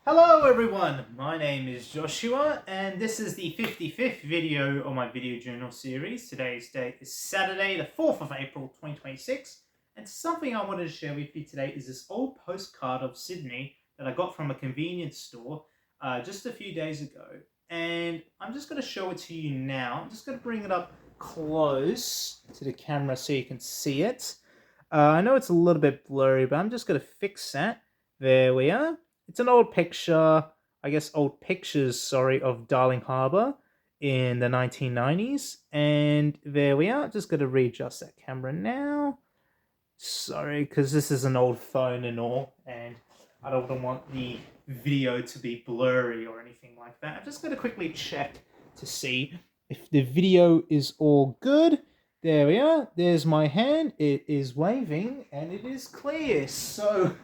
Hello everyone, my name is Joshua and this is the 55th video of my video journal series. Today's date is Saturday the 4th of April 2026 and something I wanted to share with you today is this old postcard of Sydney that I got from a convenience store just a few days ago, and I'm just going to show it to you now. I'm just going to bring it up close to the camera so you can see it. I know it's a little bit blurry, but I'm just going to fix that. There we are. It's an old picture, I guess old pictures, sorry, of Darling Harbour in the 1990s. And there we are. Just going to readjust that camera now. Sorry, because this is an old phone and all, and I don't want the video to be blurry or anything like that. I'm just going to quickly check to see if the video is all good. There we are. There's my hand. It is waving and it is clear. So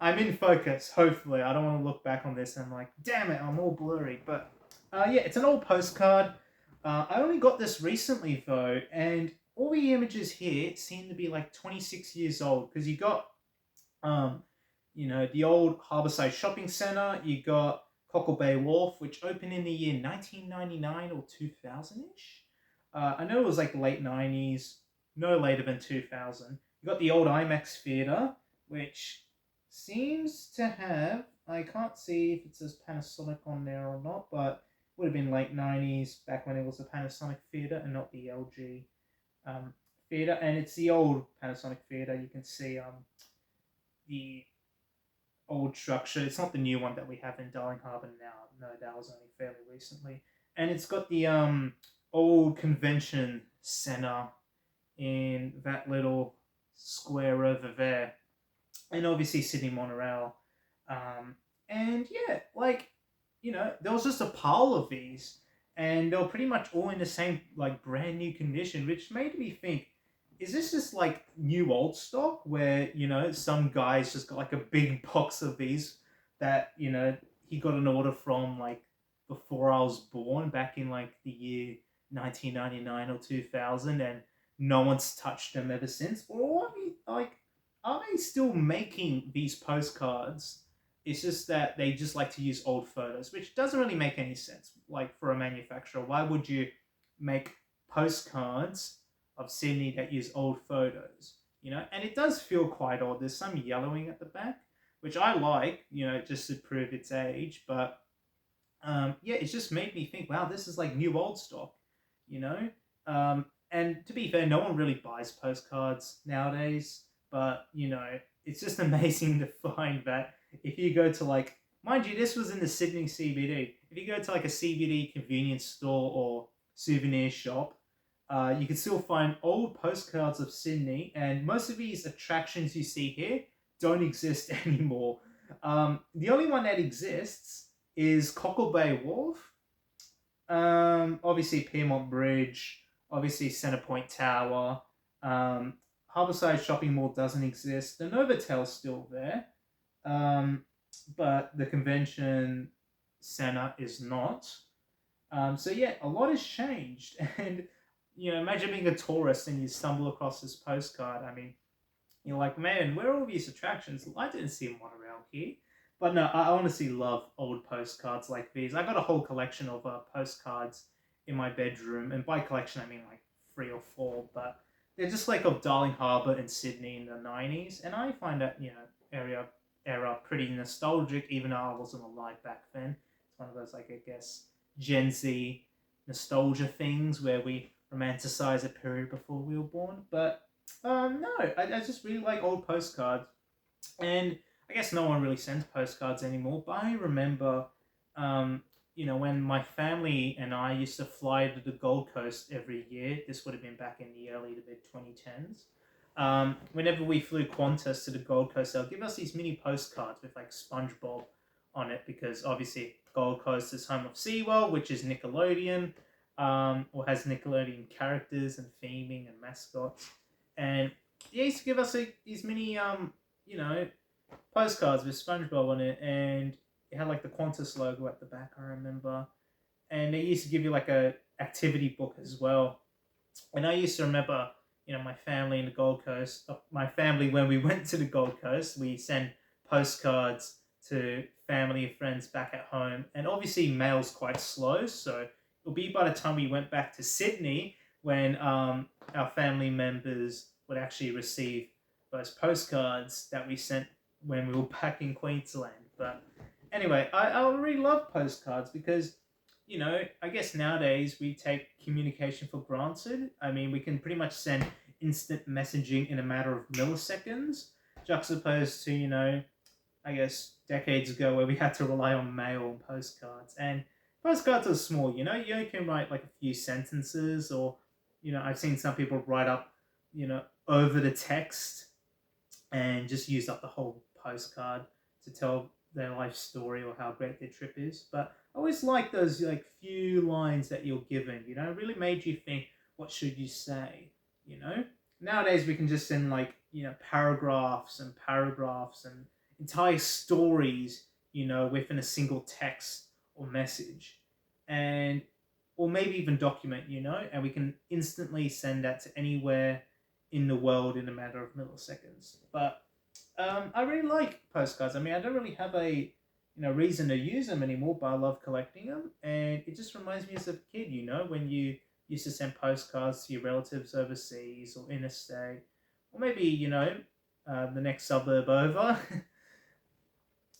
I'm in focus, hopefully. I don't want to look back on this and I'm like, damn it, I'm all blurry. But yeah, it's an old postcard. I only got this recently though, and all the images here seem to be like 26 years old because you got, the old Harbourside Shopping Centre. You got Cockle Bay Wharf, which opened in the year 1999 or 2000-ish. I know it was like late 90s, no later than 2000. You got the old IMAX Theatre, which seems to have, I can't see if it says Panasonic on there or not, but would have been late 90s back when it was the Panasonic Theatre and not the LG theatre. And it's the old Panasonic Theatre. You can see the old structure. It's not the new one that we have in Darling Harbour now. No, that was only fairly recently. And it's got the old convention centre in that little square over there. And obviously Sydney Monorail. And yeah, there was just a pile of these, and they were pretty much all in the same, like, brand new condition, which made me think, is this just like new old stock where, some guys just got like a big box of these that, he got an order from like before I was born back in like the year 1999 or 2000, and no one's touched them ever since? Or are they still making these postcards? It's just that they just like to use old photos, which doesn't really make any sense. Like, for a manufacturer, why would you make postcards of Sydney that use old photos? And it does feel quite old. There's some yellowing at the back, which I like, just to prove its age. But yeah, it just made me think, wow, this is like new old stock, you know? And to be fair, no one really buys postcards nowadays, but, it's just amazing to find that if you go to, like, mind you, this was in the Sydney CBD. If you go to like a CBD convenience store or souvenir shop, you can still find old postcards of Sydney, and most of these attractions you see here don't exist anymore. The only one that exists is Cockle Bay Wharf, obviously Piedmont Bridge, obviously Centrepoint Tower. Harbourside Shopping Mall doesn't exist. The Novotel's still there, but the convention center is not. So yeah, a lot has changed, and imagine being a tourist and you stumble across this postcard. I mean, you're like, man, where are all these attractions? I didn't see one around here. But no, I honestly love old postcards like these. I got a whole collection of postcards in my bedroom, and by collection I mean like 3 or 4. But they're just like of Darling Harbour and Sydney in the 90s, and I find that era pretty nostalgic, even though I wasn't alive back then. It's one of those, like, I guess, Gen Z nostalgia things where we romanticize a period before we were born. But no, I just really like old postcards, and I guess no one really sends postcards anymore. But I remember, when my family and I used to fly to the Gold Coast every year. This would have been back in the early to mid 2010s. Whenever we flew Qantas to the Gold Coast, they'll give us these mini postcards with like SpongeBob on it, because obviously Gold Coast is home of SeaWorld, which is Nickelodeon, or has Nickelodeon characters and theming and mascots. And they used to give us these mini, postcards with SpongeBob on it, and it had like the Qantas logo at the back, I remember. And they used to give you like a activity book as well. And I used to remember, my family in the Gold Coast, my family, when we went to the Gold Coast, we sent postcards to family and friends back at home. And obviously, mail's quite slow, so it'll be by the time we went back to Sydney when our family members would actually receive those postcards that we sent when we were back in Queensland. But anyway, I really love postcards because, I guess nowadays we take communication for granted. I mean, we can pretty much send instant messaging in a matter of milliseconds, juxtaposed to, I guess decades ago where we had to rely on mail and postcards. And postcards are small, you only can write like a few sentences, or, I've seen some people write up, over the text and just use up the whole postcard to tell their life story or how great their trip is. But I always like those like few lines that you're given, it really made you think, what should you say, you know? Nowadays we can just send like, paragraphs and paragraphs and entire stories, within a single text or message. And or maybe even document, and we can instantly send that to anywhere in the world in a matter of milliseconds. But I really like postcards. I mean, I don't really have a reason to use them anymore, but I love collecting them, and it just reminds me as a kid, when you used to send postcards to your relatives overseas or interstate, or maybe the next suburb over,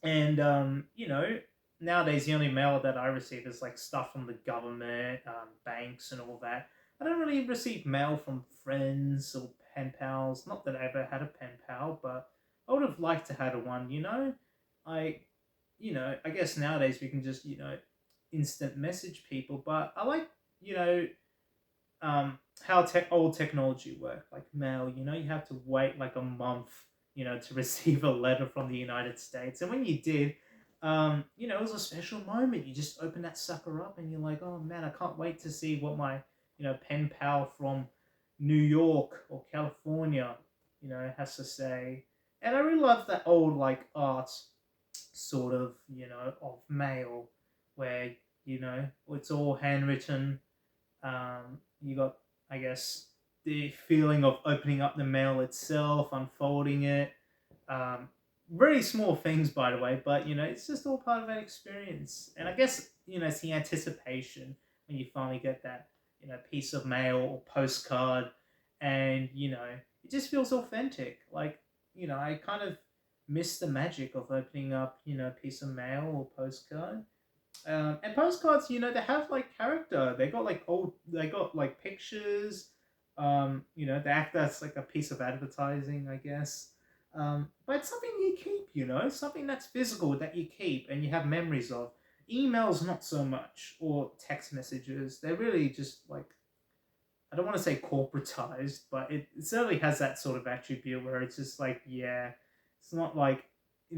and nowadays the only mail that I receive is like stuff from the government, banks, and all that. I don't really receive mail from friends or pen pals. Not that I ever had a pen pal, but I would have liked to had one. I, I guess nowadays we can just instant message people. But I like how old technology worked, like mail. You have to wait like a month, to receive a letter from the United States, and when you did, it was a special moment. You just open that sucker up, and you're like, oh man, I can't wait to see what my pen pal from New York or California, has to say. And I really love that old like art sort of, of mail where, it's all handwritten. You got, I guess, the feeling of opening up the mail itself, unfolding it. Um, Very small things, by the way, but it's just all part of that experience. And I guess it's the anticipation when you finally get that piece of mail or postcard, and it just feels authentic. Like I kind of miss the magic of opening up a piece of mail or postcard. And postcards, they have like character. They got like pictures. They act as like a piece of advertising, I guess. But it's something you keep, something that's physical that you keep and you have memories of. Emails, not so much, or text messages. They're really just like, I don't want to say corporatized, but it certainly has that sort of attribute where it's just like, yeah, it's not like,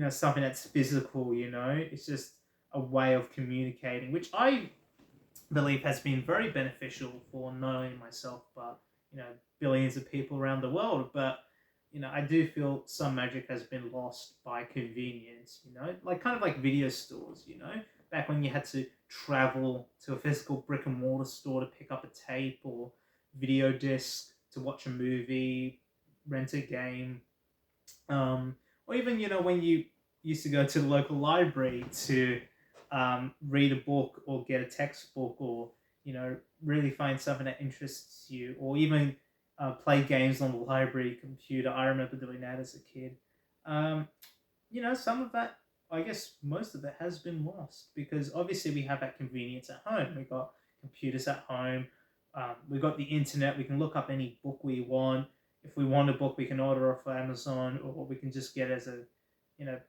something that's physical, it's just a way of communicating, which I believe has been very beneficial for not only myself, but, billions of people around the world. But, I do feel some magic has been lost by convenience, like kind of like video stores, back when you had to travel to a physical brick and mortar store to pick up a tape or video disc to watch a movie, rent a game, or even when you used to go to the local library to read a book or get a textbook, or really find something that interests you, or even play games on the library computer. I remember doing that as a kid. Um, some of that, I guess most of it has been lost because obviously we have that convenience at home. We got computers at home. We got the internet. We can look up any book we want. If we want a book, we can order off Amazon, or we can just get it as a, you know,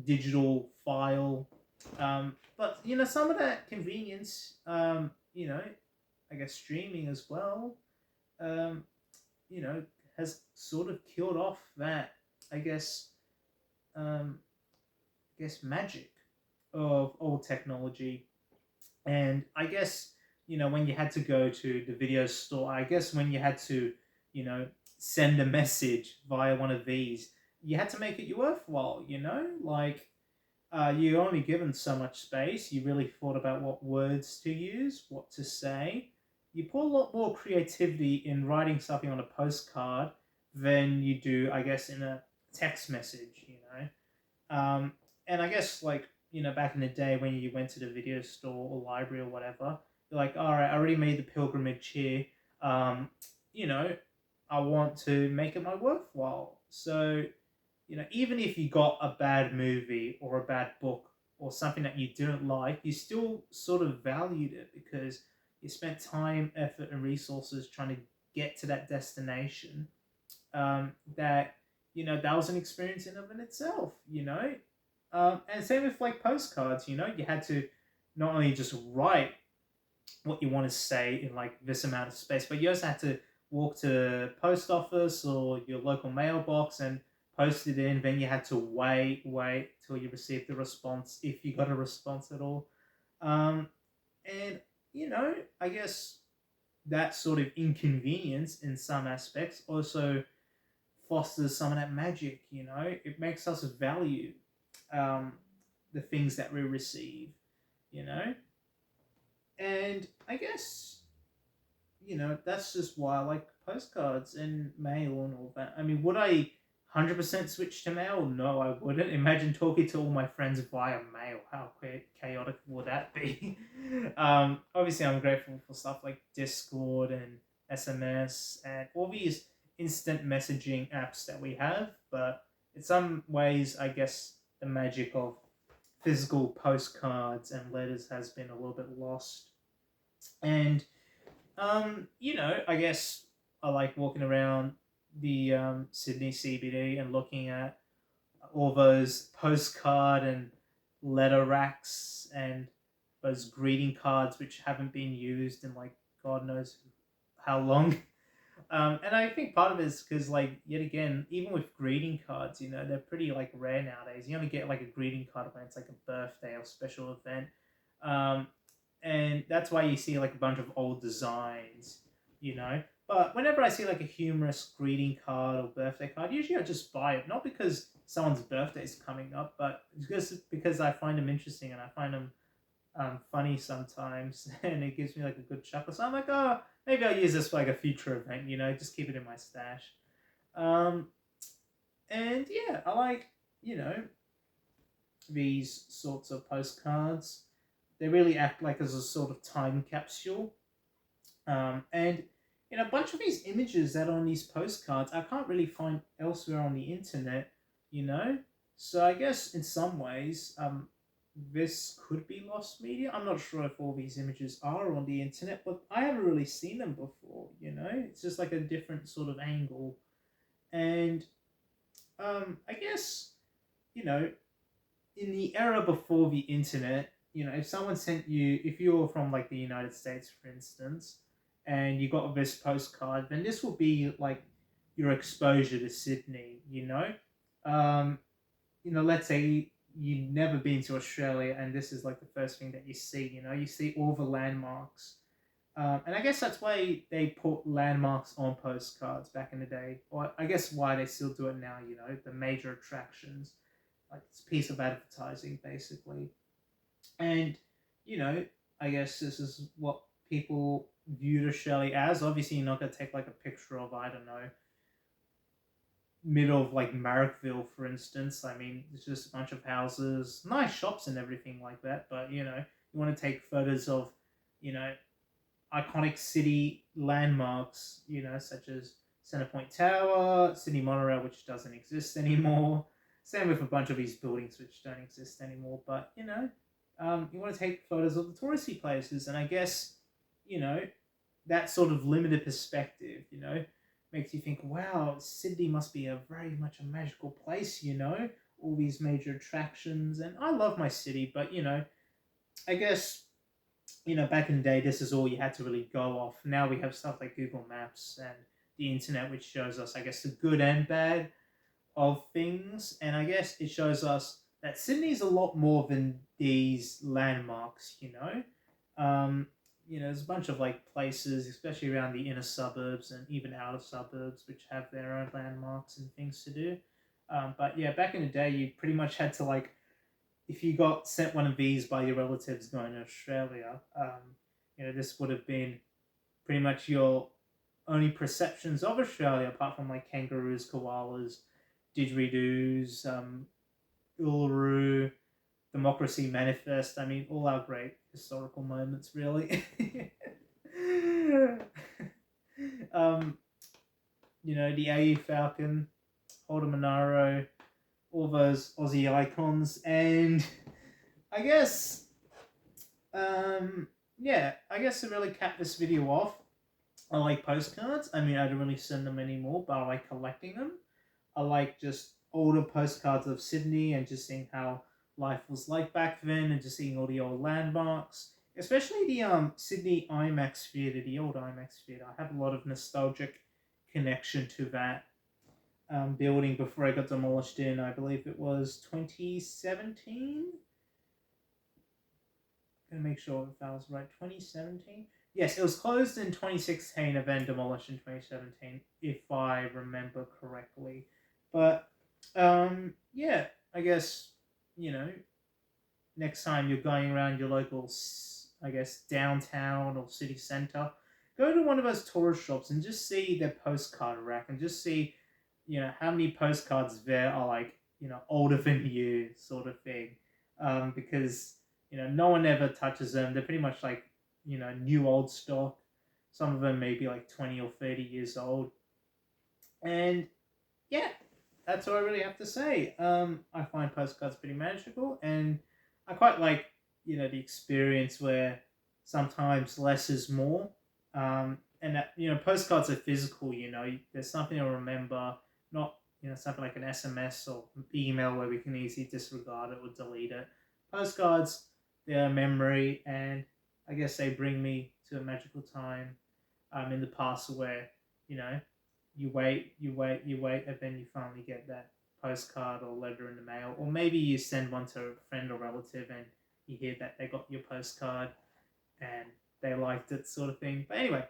digital file. But some of that convenience, I guess streaming as well, um, has sort of killed off that, I guess, magic of old technology. And I guess, when you had to go to the video store, I guess when you had to, send a message via one of these, you had to make it worthwhile, like, you're only given so much space. You really thought about what words to use, what to say. You put a lot more creativity in writing something on a postcard than you do, I guess, in a text message, And I guess like back in the day when you went to the video store or library or whatever, you're like, all right, I already made the pilgrimage here. Um, you know, I want to make it my worthwhile. So even if you got a bad movie or a bad book or something that you didn't like, you still sort of valued it because you spent time, effort, and resources trying to get to that destination. That that was an experience in of in itself. And same with like postcards. You had to not only just write what you want to say in like this amount of space, but you also had to walk to the post office or your local mailbox and post it in. Then you had to wait till you received the response if you got a response at all. Um, and I guess that sort of inconvenience in some aspects also fosters some of that magic. It makes us value um, the things that we receive. You know, and I guess that's just why I like postcards and mail and all that. I mean, would I 100% switch to mail? No, I wouldn't. Imagine talking to all my friends via mail. How chaotic would that be? Obviously, I'm grateful for stuff like Discord and SMS and all these instant messaging apps that we have. But in some ways, I guess the magic of physical postcards and letters has been a little bit lost. And I guess I like walking around the Sydney CBD and looking at all those postcard and letter racks and those greeting cards which haven't been used in like God knows how long. And I think part of it is because, like, yet again, even with greeting cards, they're pretty like rare nowadays. You only get like a greeting card when it's like a birthday or special event. Um, and that's why you see like a bunch of old designs, you know. But whenever I see like a humorous greeting card or birthday card, usually I just buy it, not because someone's birthday is coming up, but just because I find them interesting and I find them funny sometimes, and it gives me like a good chuckle. So I'm like, oh, maybe I'll use this for like a future event, just keep it in my stash. Um, and yeah, I like you know these sorts of postcards. They really act like as a sort of time capsule. And a bunch of these images that are on these postcards, I can't really find elsewhere on the internet. You know, so I guess in some ways, this could be lost media. I'm not sure if all these images are on the internet, but I haven't really seen them before. It's just like a different sort of angle, and I guess you know in the era before the internet, if someone sent you, if you were from like the United States, for instance, and you got this postcard, then this will be like your exposure to Sydney. Um, let's say you've never been to Australia, and this is like the first thing that you see. You see all the landmarks. And I guess that's why they put landmarks on postcards back in the day, or I guess why they still do it now. The major attractions, like it's a piece of advertising basically. And you know, I guess this is what people viewed Australia as. Obviously, you're not gonna take like a picture of, I don't know, middle of like Marrickville, for instance. I mean, it's just a bunch of houses, nice shops and everything like that. But you want to take photos of, you know, iconic city landmarks, such as Centrepoint Tower, Sydney Monorail, which doesn't exist anymore. Same with a bunch of these buildings which don't exist anymore. But you want to take photos of the touristy places, and I guess you know that sort of limited perspective, makes you think, wow, Sydney must be a very much a magical place. All these major attractions, and I love my city, but I guess back in the day, this is all you had to really go off. Now we have stuff like Google Maps and the internet, which shows us, I guess, the good and bad of things. And I guess it shows us that Sydney's a lot more than these landmarks, there's a bunch of like places, especially around the inner suburbs and even outer suburbs, which have their own landmarks and things to do. But yeah, back in the day, you pretty much had to like if you got sent one of these by your relatives going to Australia, this would have been pretty much your only perceptions of Australia, apart from like kangaroos, koalas, didgeridoos, Uluru, Democracy Manifest. I mean, all our great historical moments, really. um, the AU Falcon, Holder Monaro, all those Aussie icons, and I guess, yeah, I guess to really cap this video off, I like postcards. I mean, I don't really send them anymore, but I like collecting them. I like just older postcards of Sydney and just seeing how life was like back then and just seeing all the old landmarks. Especially the Sydney IMAX Theatre, the old IMAX Theatre. I have a lot of nostalgic connection to that building before it got demolished in, I believe it was 2017. Gonna make sure if that was right. 2017. Yes, it was closed in 2016 and then demolished in 2017, if I remember correctly. But yeah, I guess you know next time you're going around your local, I guess downtown or city center, go to one of those tourist shops and just see their postcard rack and just see, how many postcards there are like older than you sort of thing, because no one ever touches them. They're pretty much like new old stock. Some of them may be like 20 or 30 years old, and yeah, that's all I really have to say. I find postcards pretty magical, and I quite like the experience where sometimes less is more. And that, postcards are physical. There's something to remember, not something like an SMS or email where we can easily disregard it or delete it. Postcards, they're a memory, and I guess they bring me to a magical time in the past where you know you wait, you wait, you wait, and then you finally get that postcard or letter in the mail, or maybe you send one to a friend or relative and you hear that they got your postcard and they liked it, sort of thing. But anyway,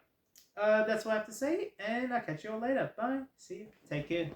that's what I have to say, and I'll catch you all later. Bye. See you. Take care.